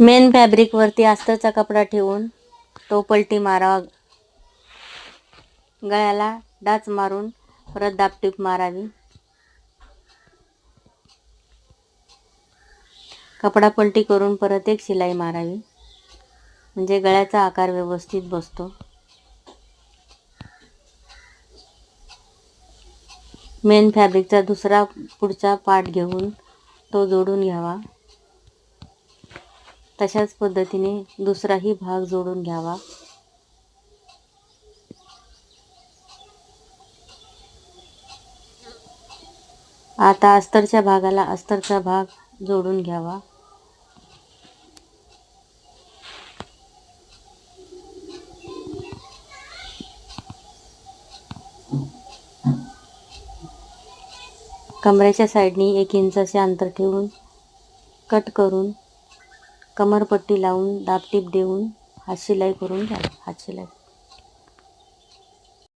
Main fabric वरती अस्तरचा कपडा ठेवून तो पलटी मारावा. गळ्याला डाच मारून परत दापटीप मारावी. कपडा पलटी करून परत एक शिलाई मारावी, म्हणजे गळ्याचा आकार व्यवस्थित बसतो. मेन फॅब्रिकचा दुसरा पुढचा पार्ट घेऊन तो जोडून घ्यावा. तशाच पद्धतीने दुसराही भाग जोडून घ्यावा. आता अस्तरच्या भागाला अस्तरचा भाग जोडून घ्यावा. कमरेच्या साईडनी 1 इंचाचे अंतर ठेवून कट करून कमरपट्टी लावून दाबटीप देऊन हात शिलाई करून घ्यावी. हात शिलाई